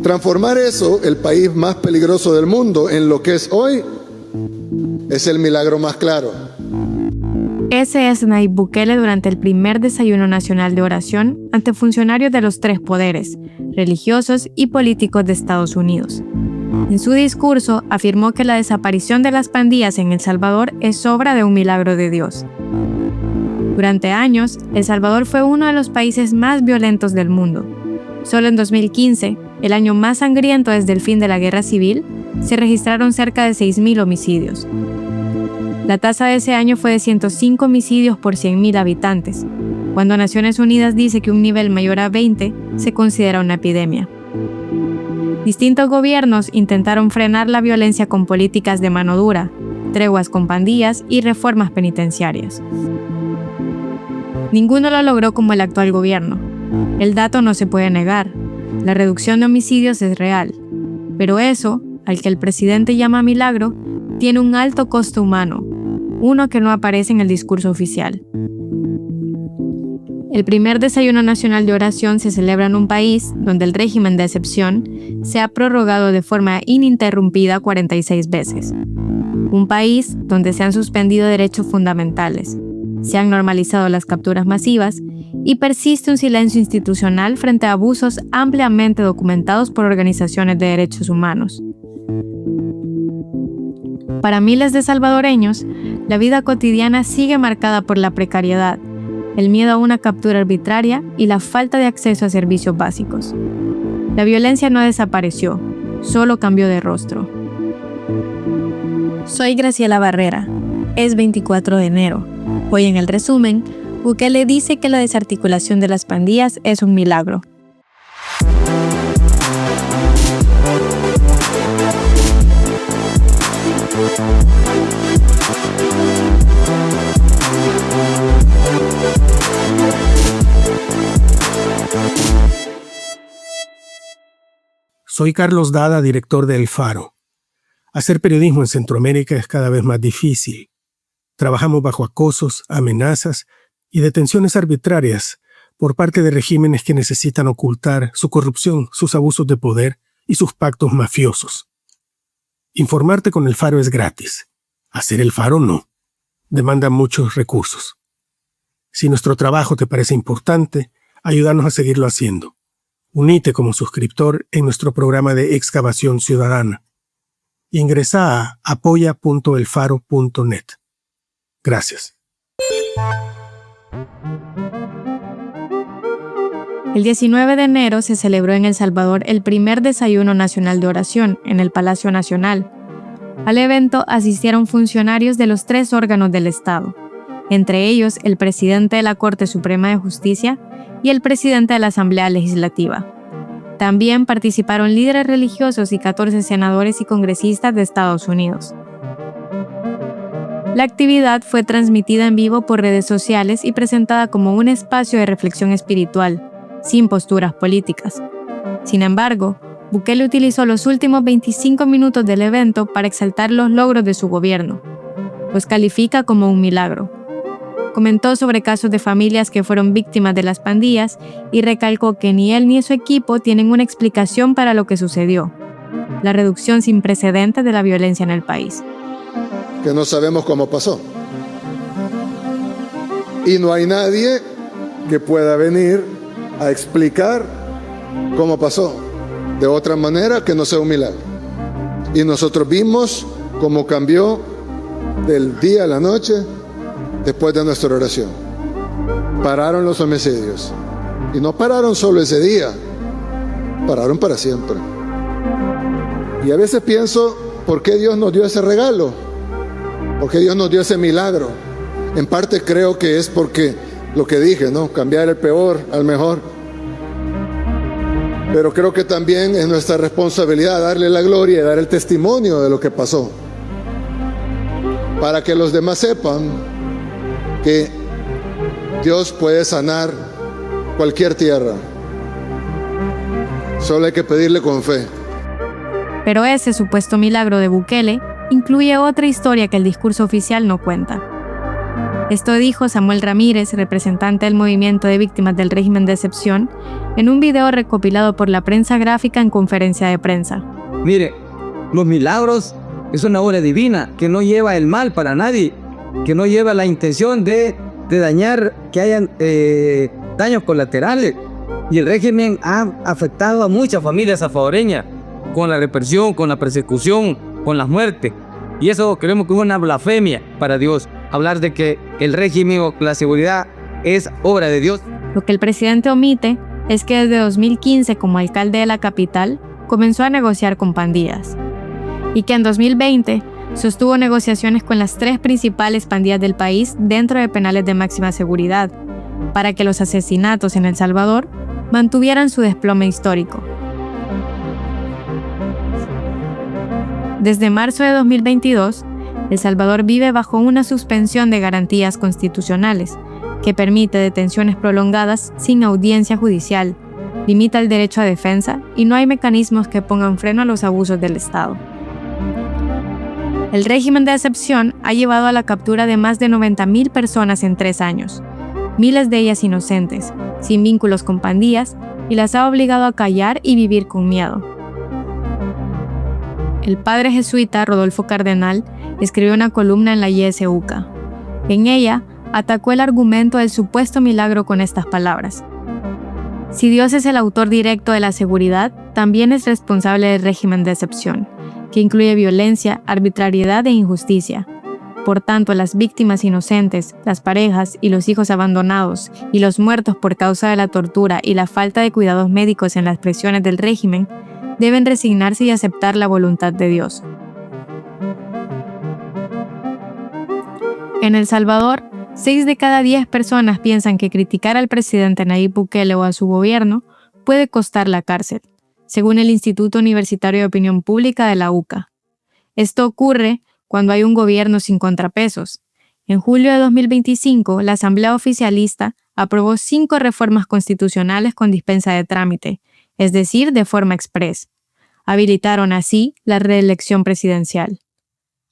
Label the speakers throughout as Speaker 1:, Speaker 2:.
Speaker 1: Transformar eso, el país más peligroso del mundo, en lo que es hoy, es el milagro más claro.
Speaker 2: Ese es Nayib Bukele durante el primer desayuno nacional de oración ante funcionarios de los tres poderes, religiosos y políticos de Estados Unidos. En su discurso afirmó que la desaparición de las pandillas en El Salvador es obra de un milagro de Dios. Durante años, El Salvador fue uno de los países más violentos del mundo. Solo en 2015, el año más sangriento desde el fin de la Guerra Civil, se registraron cerca de 6.000 homicidios. La tasa de ese año fue de 105 homicidios por 100.000 habitantes. Cuando Naciones Unidas dice que un nivel mayor a 20 se considera una epidemia. Distintos gobiernos intentaron frenar la violencia con políticas de mano dura, treguas con pandillas y reformas penitenciarias. Ninguno lo logró como el actual gobierno. El dato no se puede negar. La reducción de homicidios es real. Pero eso, al que el presidente llama milagro, tiene un alto costo humano, uno que no aparece en el discurso oficial. El primer desayuno nacional de oración se celebra en un país donde el régimen de excepción se ha prorrogado de forma ininterrumpida 46 veces. Un país donde se han suspendido derechos fundamentales, se han normalizado las capturas masivas y persiste un silencio institucional frente a abusos ampliamente documentados por organizaciones de derechos humanos. Para miles de salvadoreños, la vida cotidiana sigue marcada por la precariedad, el miedo a una captura arbitraria y la falta de acceso a servicios básicos. La violencia no desapareció, solo cambió de rostro. Soy Graciela Barrera. Es 24 de enero. Hoy en el resumen, Bukele dice que la desarticulación de las pandillas es un milagro.
Speaker 3: Soy Carlos Dada, director de El Faro. Hacer periodismo en Centroamérica es cada vez más difícil. Trabajamos bajo acosos, amenazas y detenciones arbitrarias por parte de regímenes que necesitan ocultar su corrupción, sus abusos de poder y sus pactos mafiosos. Informarte con El Faro es gratis. Hacer El Faro no. Demanda muchos recursos. Si nuestro trabajo te parece importante, ayúdanos a seguirlo haciendo. Uníte como suscriptor en nuestro programa de excavación ciudadana. Ingresa a apoya.elfaro.net. Gracias.
Speaker 2: El 19 de enero se celebró en El Salvador el primer desayuno nacional de oración en el Palacio Nacional. Al evento asistieron funcionarios de los tres órganos del Estado, entre ellos el presidente de la Corte Suprema de Justicia y el presidente de la Asamblea Legislativa. También participaron líderes religiosos y 14 senadores y congresistas de Estados Unidos. La actividad fue transmitida en vivo por redes sociales y presentada como un espacio de reflexión espiritual, sin posturas políticas. Sin embargo, Bukele utilizó los últimos 25 minutos del evento para exaltar los logros de su gobierno. Los califica como un milagro. Comentó sobre casos de familias que fueron víctimas de las pandillas y recalcó que ni él ni su equipo tienen una explicación para lo que sucedió: la reducción sin precedentes de la violencia en el país.
Speaker 1: Que no sabemos cómo pasó. Y no hay nadie que pueda venir a explicar cómo pasó de otra manera que no sea un milagro. Y nosotros vimos cómo cambió del día a la noche después de nuestra oración. Pararon los homicidios. Y no pararon solo ese día, pararon para siempre. Y a veces pienso, ¿por qué Dios nos dio ese regalo? ¿Por qué Dios nos dio ese milagro? En parte creo que es porque lo que dije, ¿no? Cambiar el peor al mejor. Pero creo que también es nuestra responsabilidad darle la gloria y dar el testimonio de lo que pasó, para que los demás sepan que Dios puede sanar cualquier tierra. Solo hay que pedirle con fe.
Speaker 2: Pero ese supuesto milagro de Bukele incluye otra historia que el discurso oficial no cuenta. Esto dijo Samuel Ramírez, representante del movimiento de víctimas del régimen de excepción, en un video recopilado por la prensa gráfica en conferencia de prensa.
Speaker 4: Mire, los milagros es una obra divina que no lleva el mal para nadie, que no lleva la intención de dañar, que hayan daños colaterales. Y el régimen ha afectado a muchas familias salvadoreñas con la represión, con la persecución, con las muertes. Y eso creemos que es una blasfemia para Dios, hablar de que el régimen o la seguridad es obra de Dios.
Speaker 2: Lo que el presidente omite es que desde 2015, como alcalde de la capital, comenzó a negociar con pandillas. Y que en 2020 sostuvo negociaciones con las 3 principales pandillas del país dentro de penales de máxima seguridad, para que los asesinatos en El Salvador mantuvieran su desplome histórico. Desde marzo de 2022, El Salvador vive bajo una suspensión de garantías constitucionales que permite detenciones prolongadas sin audiencia judicial, limita el derecho a defensa y no hay mecanismos que pongan freno a los abusos del Estado. El régimen de excepción ha llevado a la captura de más de 90.000 personas en 3 años, miles de ellas inocentes, sin vínculos con pandillas, y las ha obligado a callar y vivir con miedo. El padre jesuita Rodolfo Cardenal escribió una columna en la YSUCA. En ella, atacó el argumento del supuesto milagro con estas palabras: si Dios es el autor directo de la seguridad, también es responsable del régimen de excepción, que incluye violencia, arbitrariedad e injusticia. Por tanto, las víctimas inocentes, las parejas y los hijos abandonados, y los muertos por causa de la tortura y la falta de cuidados médicos en las prisiones del régimen, deben resignarse y aceptar la voluntad de Dios. En El Salvador, 6 de cada 10 personas piensan que criticar al presidente Nayib Bukele o a su gobierno puede costar la cárcel, según el Instituto Universitario de Opinión Pública de la UCA. Esto ocurre cuando hay un gobierno sin contrapesos. En julio de 2025, la Asamblea Oficialista aprobó 5 reformas constitucionales con dispensa de trámite, es decir, de forma express. Habilitaron así la reelección presidencial.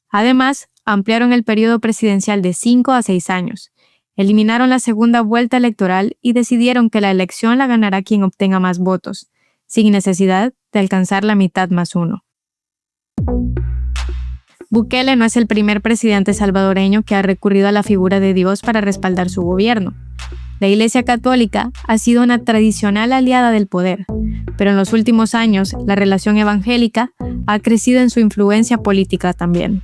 Speaker 2: Además, ampliaron el periodo presidencial de 5 a 6 años, eliminaron la segunda vuelta electoral y decidieron que la elección la ganará quien obtenga más votos, sin necesidad de alcanzar la mitad más 1. Bukele no es el primer presidente salvadoreño que ha recurrido a la figura de Dios para respaldar su gobierno. La Iglesia Católica ha sido una tradicional aliada del poder, pero en los últimos años la relación evangélica ha crecido en su influencia política también.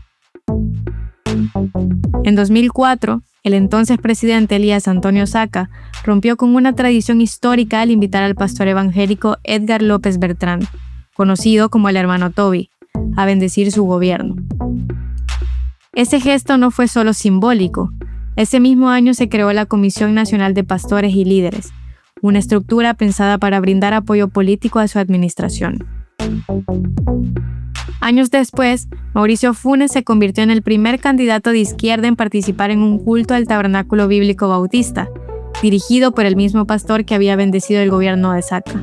Speaker 2: En 2004, el entonces presidente Elías Antonio Saca rompió con una tradición histórica al invitar al pastor evangélico Edgar López Bertrán, conocido como el hermano Toby, a bendecir su gobierno. Ese gesto no fue solo simbólico. Ese mismo año se creó la Comisión Nacional de Pastores y Líderes, una estructura pensada para brindar apoyo político a su administración. Años después, Mauricio Funes se convirtió en el primer candidato de izquierda en participar en un culto al Tabernáculo Bíblico Bautista, dirigido por el mismo pastor que había bendecido el gobierno de Saca.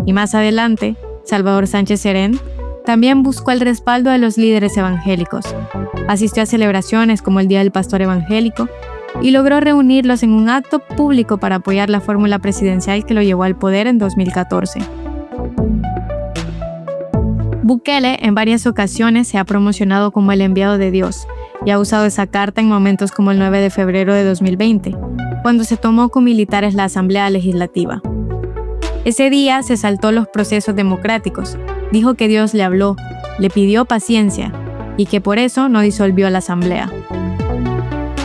Speaker 2: Y más adelante, Salvador Sánchez Serén también buscó el respaldo de los líderes evangélicos. Asistió a celebraciones como el Día del Pastor Evangélico y logró reunirlos en un acto público para apoyar la fórmula presidencial que lo llevó al poder en 2014. Bukele en varias ocasiones se ha promocionado como el enviado de Dios y ha usado esa carta en momentos como el 9 de febrero de 2020, cuando se tomó con militares la Asamblea Legislativa. Ese día se saltó los procesos democráticos, dijo que Dios le habló, le pidió paciencia y que por eso no disolvió la Asamblea.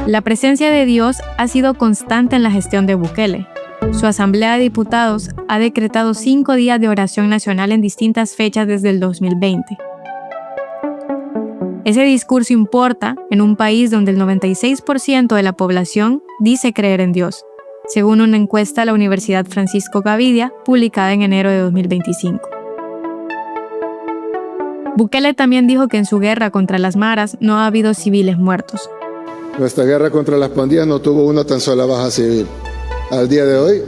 Speaker 2: La presencia de Dios ha sido constante en la gestión de Bukele. Su Asamblea de Diputados ha decretado 5 días de oración nacional en distintas fechas desde el 2020. Ese discurso importa en un país donde el 96% de la población dice creer en Dios, según una encuesta de la Universidad Francisco Gavidia publicada en enero de 2025. Bukele también dijo que en su guerra contra las maras no ha habido civiles muertos.
Speaker 1: Nuestra guerra contra las pandillas no tuvo una tan sola baja civil. Al día de hoy,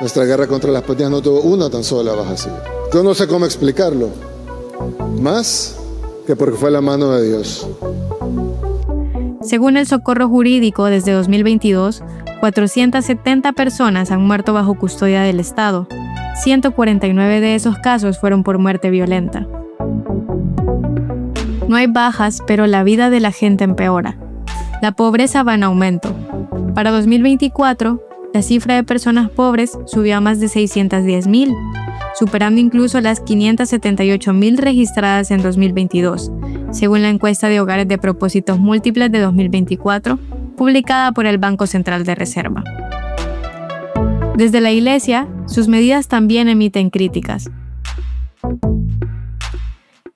Speaker 1: nuestra guerra contra las pandillas no tuvo una tan sola baja civil. Yo no sé cómo explicarlo, más que porque fue la mano de Dios.
Speaker 2: Según el Socorro Jurídico, desde 2022, 470 personas han muerto bajo custodia del Estado. 149 de esos casos fueron por muerte violenta. No hay bajas, pero la vida de la gente empeora. La pobreza va en aumento. Para 2024, la cifra de personas pobres subió a más de 610,000, superando incluso las 578,000 registradas en 2022, según la encuesta de hogares de propósitos múltiples de 2024, publicada por el Banco Central de Reserva. Desde la Iglesia, sus medidas también emiten críticas.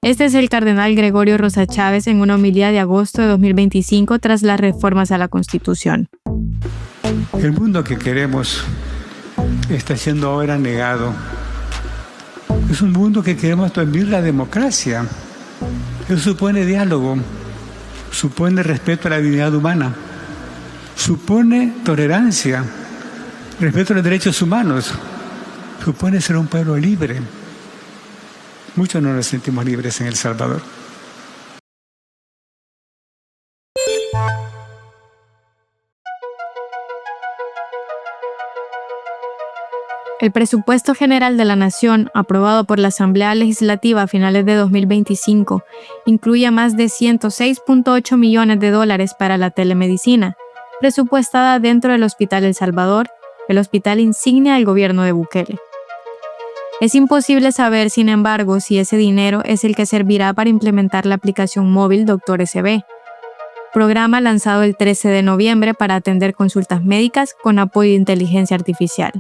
Speaker 2: Este es el cardenal Gregorio Rosa Chávez en una homilía de agosto de 2025 tras las reformas a la Constitución.
Speaker 5: El mundo que queremos está siendo ahora negado. Es un mundo que queremos vivir la democracia. Eso supone diálogo, supone respeto a la dignidad humana, supone tolerancia, respeto a los derechos humanos, supone ser un pueblo libre. Muchos no nos sentimos libres en El Salvador.
Speaker 2: El presupuesto general de la Nación, aprobado por la Asamblea Legislativa a finales de 2025, incluye más de $106.8 millones para la telemedicina, presupuestada dentro del Hospital El Salvador, el hospital insignia del gobierno de Bukele. Es imposible saber, sin embargo, si ese dinero es el que servirá para implementar la aplicación móvil Doctor SB, programa lanzado el 13 de noviembre para atender consultas médicas con apoyo de inteligencia artificial.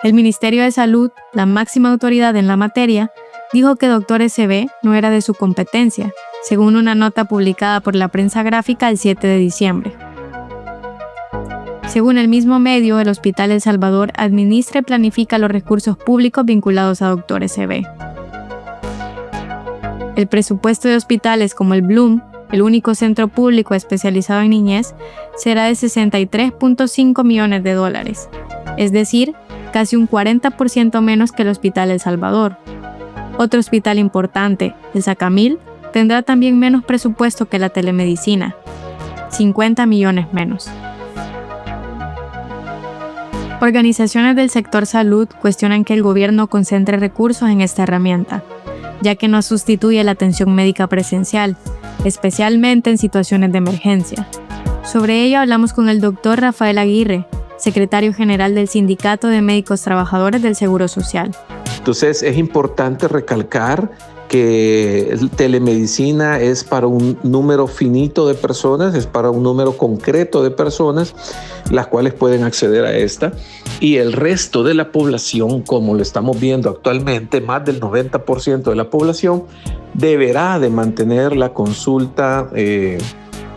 Speaker 2: El Ministerio de Salud, la máxima autoridad en la materia, dijo que Doctor SB no era de su competencia, según una nota publicada por la prensa gráfica el 7 de diciembre. Según el mismo medio, el Hospital El Salvador administra y planifica los recursos públicos vinculados a Doctor SB. El presupuesto de hospitales como el Bloom, el único centro público especializado en niñez, será de $63.5 millones, es decir, casi un 40% menos que el Hospital El Salvador. Otro hospital importante, el Sacamil, tendrá también menos presupuesto que la telemedicina, 50 millones menos. Organizaciones del sector salud cuestionan que el gobierno concentre recursos en esta herramienta, ya que no sustituye la atención médica presencial, especialmente en situaciones de emergencia. Sobre ello hablamos con el doctor Rafael Aguirre, secretario general del Sindicato de Médicos Trabajadores del Seguro Social.
Speaker 6: Entonces es importante recalcar que telemedicina es para un número finito de personas, es para un número concreto de personas, las cuales pueden acceder a esta, y el resto de la población, como lo estamos viendo actualmente, más del 90% de la población deberá de mantener la consulta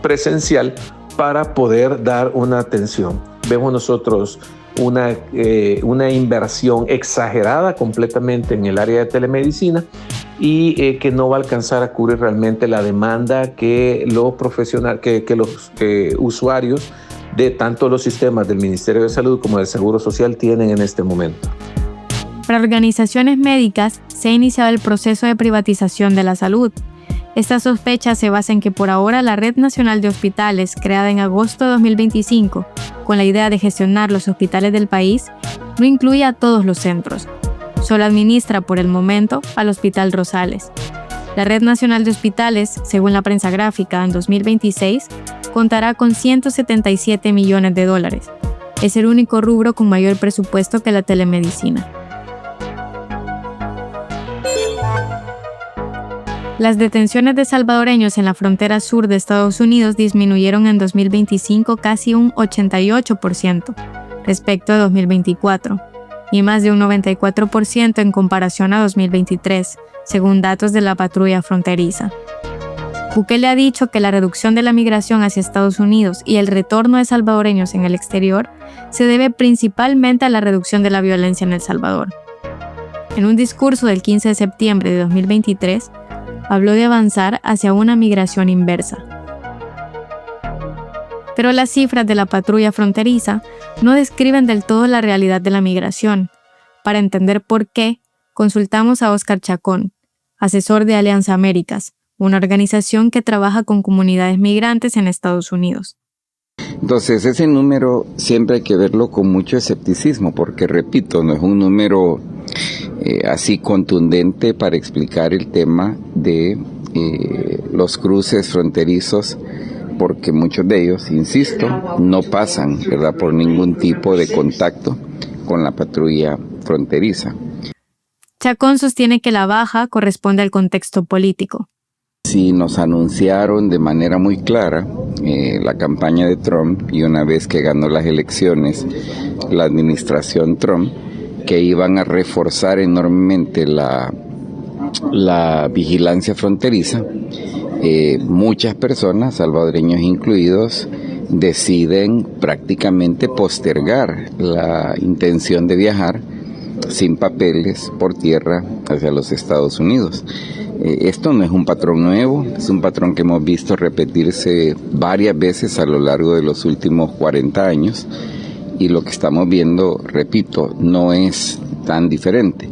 Speaker 6: presencial para poder dar una atención. Vemos nosotros una inversión exagerada completamente en el área de telemedicina y que no va a alcanzar a cubrir realmente la demanda que los profesionales, que los usuarios de tanto los sistemas del Ministerio de Salud como del Seguro Social tienen en este momento.
Speaker 2: Para organizaciones médicas se ha iniciado el proceso de privatización de la salud. Esta sospecha se basa en que por ahora la Red Nacional de Hospitales, creada en agosto de 2025, con la idea de gestionar los hospitales del país, no incluye a todos los centros. Solo administra por el momento al Hospital Rosales. La Red Nacional de Hospitales, según la prensa gráfica, en 2026 contará con $177 millones. Es el único rubro con mayor presupuesto que la telemedicina. Las detenciones de salvadoreños en la frontera sur de Estados Unidos disminuyeron en 2025 casi un 88% respecto a 2024 y más de un 94% en comparación a 2023, según datos de la patrulla fronteriza. Bukele ha dicho que la reducción de la migración hacia Estados Unidos y el retorno de salvadoreños en el exterior se debe principalmente a la reducción de la violencia en El Salvador. En un discurso del 15 de septiembre de 2023, habló de avanzar hacia una migración inversa. Pero las cifras de la patrulla fronteriza no describen del todo la realidad de la migración. Para entender por qué, consultamos a Óscar Chacón, asesor de Alianza Américas, una organización que trabaja con comunidades migrantes en Estados Unidos.
Speaker 7: Entonces, ese número siempre hay que verlo con mucho escepticismo, porque, repito, no es un número así contundente para explicar el tema de los cruces fronterizos, porque muchos de ellos, insisto, no pasan, ¿verdad?, por ningún tipo de contacto con la patrulla fronteriza.
Speaker 2: Chacón sostiene que la baja corresponde al contexto político.
Speaker 7: Sí, nos anunciaron de manera muy clara la campaña de Trump, y una vez que ganó las elecciones la administración Trump, que iban a reforzar enormemente la vigilancia fronteriza. Muchas personas, salvadoreños incluidos, deciden prácticamente postergar la intención de viajar sin papeles por tierra hacia los Estados Unidos. Esto no es un patrón nuevo, es un patrón que hemos visto repetirse varias veces a lo largo de los últimos 40 años, y lo que estamos viendo, repito, no es tan diferente.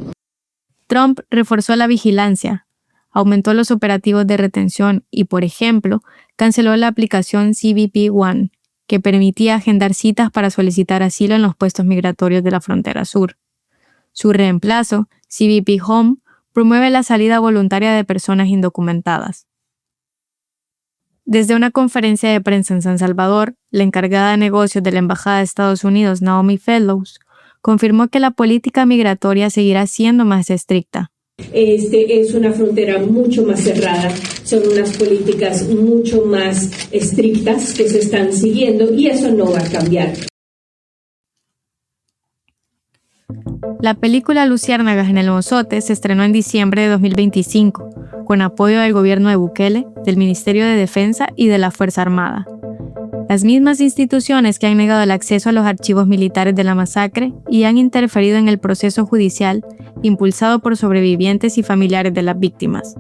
Speaker 2: Trump reforzó la vigilancia, aumentó los operativos de retención y, por ejemplo, canceló la aplicación CBP One, que permitía agendar citas para solicitar asilo en los puestos migratorios de la frontera sur. Su reemplazo, CBP Home, promueve la salida voluntaria de personas indocumentadas. Desde una conferencia de prensa en San Salvador, la encargada de negocios de la Embajada de Estados Unidos, Naomi Fellows, confirmó que la política migratoria seguirá siendo más estricta.
Speaker 8: Es una frontera mucho más cerrada, son unas políticas mucho más estrictas que se están siguiendo, y eso no va a cambiar.
Speaker 2: La película Luciérnagas en el Mozote se estrenó en diciembre de 2025, con apoyo del gobierno de Bukele, del Ministerio de Defensa y de la Fuerza Armada. Las mismas instituciones que han negado el acceso a los archivos militares de la masacre y han interferido en el proceso judicial impulsado por sobrevivientes y familiares de las víctimas.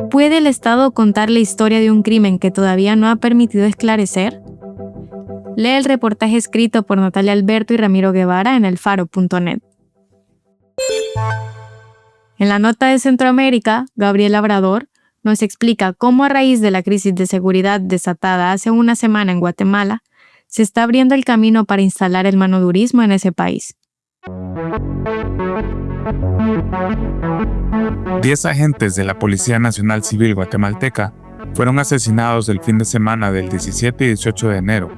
Speaker 2: ¿Puede el Estado contar la historia de un crimen que todavía no ha permitido esclarecer? Lee el reportaje escrito por Natalia Alberto y Ramiro Guevara en elfaro.net. En la nota de Centroamérica, Gabriel Labrador nos explica cómo, a raíz de la crisis de seguridad desatada hace una semana en Guatemala, se está abriendo el camino para instalar el manodurismo en ese país.
Speaker 9: 10 agentes de la Policía Nacional Civil guatemalteca fueron asesinados el fin de semana del 17 y 18 de enero.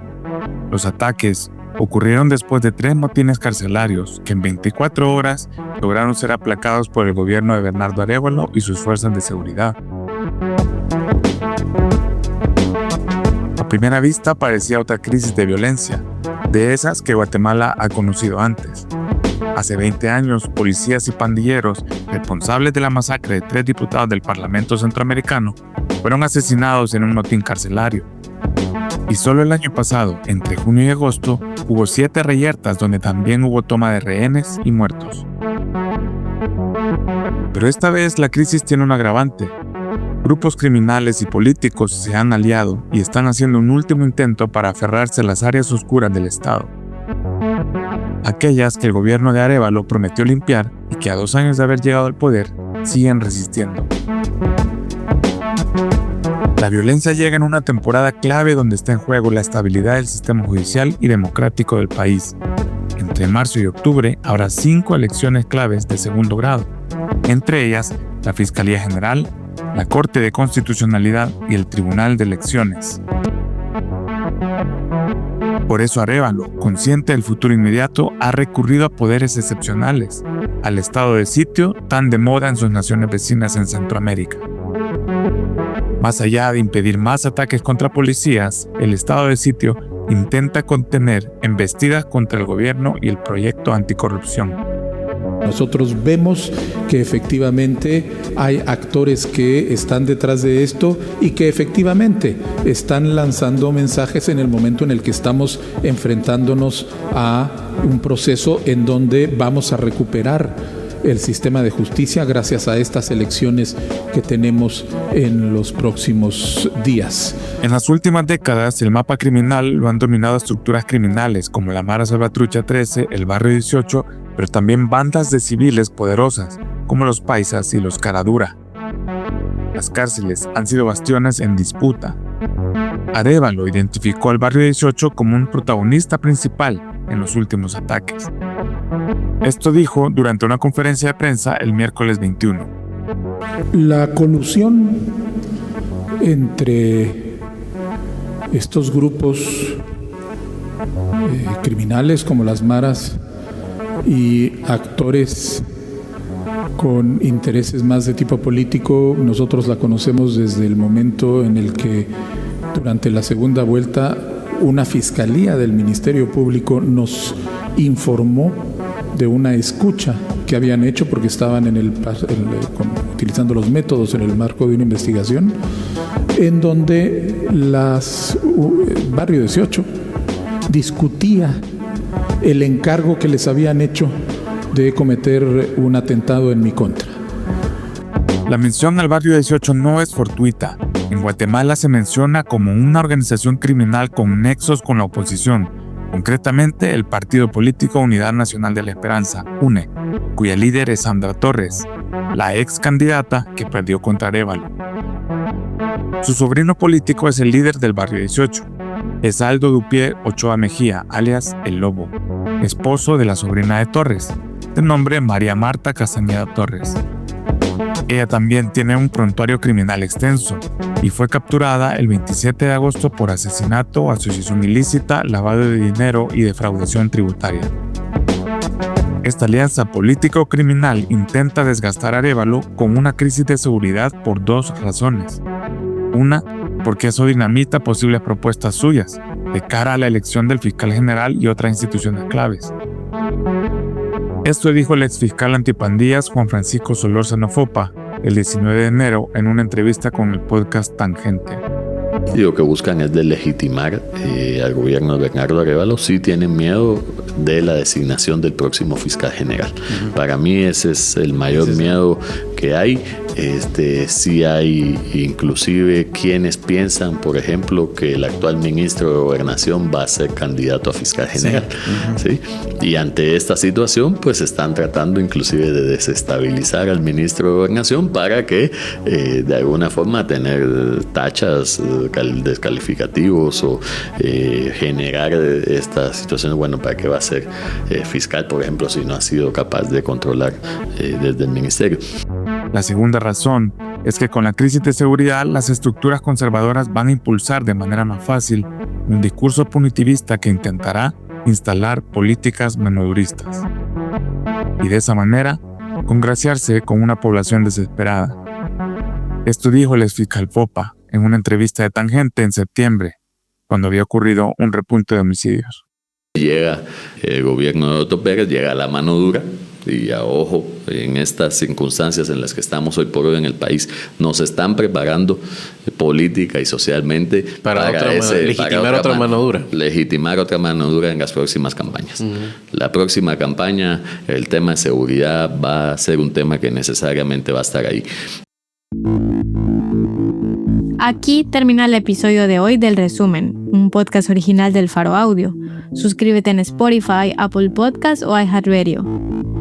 Speaker 9: Los ataques ocurrieron después de 3 motines carcelarios que en 24 horas lograron ser aplacados por el gobierno de Bernardo Arévalo y sus fuerzas de seguridad. A primera vista parecía otra crisis de violencia, de esas que Guatemala ha conocido antes. Hace 20 años, policías y pandilleros responsables de la masacre de 3 diputados del Parlamento Centroamericano fueron asesinados en un motín carcelario. Y solo el año pasado, entre junio y agosto, hubo 7 reyertas donde también hubo toma de rehenes y muertos. Pero esta vez la crisis tiene un agravante. Grupos criminales y políticos se han aliado y están haciendo un último intento para aferrarse a las áreas oscuras del Estado. Aquellas que el gobierno de Arévalo prometió limpiar y que a 2 años de haber llegado al poder, siguen resistiendo. La violencia llega en una temporada clave donde está en juego la estabilidad del sistema judicial y democrático del país. Entre marzo y octubre habrá 5 elecciones claves de segundo grado, entre ellas la Fiscalía General, la Corte de Constitucionalidad y el Tribunal de Elecciones. Por eso Arévalo, consciente del futuro inmediato, ha recurrido a poderes excepcionales, al estado de sitio tan de moda en sus naciones vecinas en Centroamérica. Más allá de impedir más ataques contra policías, el estado de sitio intenta contener embestidas contra el gobierno y el proyecto anticorrupción.
Speaker 10: Nosotros vemos que efectivamente hay actores que están detrás de esto y que efectivamente están lanzando mensajes en el momento en el que estamos enfrentándonos a un proceso en donde vamos a recuperar el sistema de justicia gracias a estas elecciones que tenemos en los próximos días.
Speaker 9: En las últimas décadas, el mapa criminal lo han dominado estructuras criminales como la Mara Salvatrucha 13, el Barrio 18, pero también bandas de civiles poderosas como los Paisas y los Caradura. Las cárceles han sido bastiones en disputa. Arévalo identificó al barrio 18 como un protagonista principal en los últimos ataques. Esto dijo durante una conferencia de prensa el miércoles 21.
Speaker 10: La colusión entre estos grupos criminales como las maras y actores con intereses más de tipo político, nosotros la conocemos desde el momento en el que durante la segunda vuelta una fiscalía del Ministerio Público nos informó de una escucha que habían hecho porque estaban utilizando los métodos en el marco de una investigación en donde Barrio 18 discutía el encargo que les habían hecho de cometer un atentado en mi contra.
Speaker 9: La mención al barrio 18 no es fortuita. En Guatemala se menciona como una organización criminal con nexos con la oposición, concretamente el partido político Unidad Nacional de la Esperanza, UNE, cuya líder es Sandra Torres, la ex candidata que perdió contra Arévalo. Su sobrino político es el líder del barrio 18, Esaldo Dupié Ochoa Mejía, alias El Lobo, esposo de la sobrina de Torres, de nombre María Marta Castañeda Torres. Ella también tiene un prontuario criminal extenso y fue capturada el 27 de agosto por asesinato, asociación ilícita, lavado de dinero y defraudación tributaria. Esta alianza político-criminal intenta desgastar a Arévalo con una crisis de seguridad por dos razones. Una, porque eso dinamita posibles propuestas suyas de cara a la elección del fiscal general y otras instituciones claves. Esto dijo el exfiscal antipandillas Juan Francisco Solórzano Fopa el 19 de enero en una entrevista con el podcast Tangente.
Speaker 11: Y lo que buscan es deslegitimar al gobierno de Bernardo Arévalo. Sí tienen miedo de la designación del próximo fiscal general. Para mí ese es el mayor miedo que hay. Sí hay inclusive quienes piensan, por ejemplo, que el actual ministro de Gobernación va a ser candidato a fiscal general. ¿Sí? Y ante esta situación, pues están tratando inclusive de desestabilizar al ministro de Gobernación para que de alguna forma tener tachas descalificativos o generar estas situaciones. Bueno, ¿para qué va a ser fiscal, por ejemplo, si no ha sido capaz de controlar desde el ministerio?
Speaker 9: La segunda razón es que con la crisis de seguridad las estructuras conservadoras van a impulsar de manera más fácil un discurso punitivista que intentará instalar políticas manoduristas y de esa manera congraciarse con una población desesperada. Esto dijo el exfiscal Fopa en una entrevista de Tangente en septiembre, cuando había ocurrido un repunte de homicidios.
Speaker 11: Llega el gobierno de Otto Pérez, llega la mano dura. Y a ojo, en estas circunstancias en las que estamos hoy por hoy en el país, nos están preparando política y socialmente para legitimar otra mano dura. Legitimar otra mano dura en las próximas campañas. La próxima campaña, el tema de seguridad va a ser un tema que necesariamente va a estar ahí.
Speaker 2: Aquí termina el episodio de hoy del Resumen, un podcast original del Faro Audio. Suscríbete en Spotify, Apple Podcasts o iHeartRadio.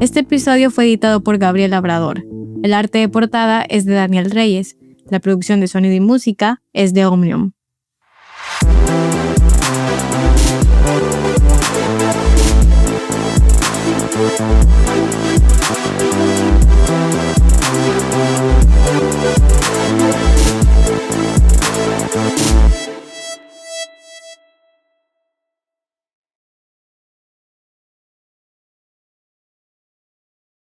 Speaker 2: Este episodio fue editado por Gabriel Labrador. El arte de portada es de Daniel Reyes. La producción de sonido y música es de Omnium.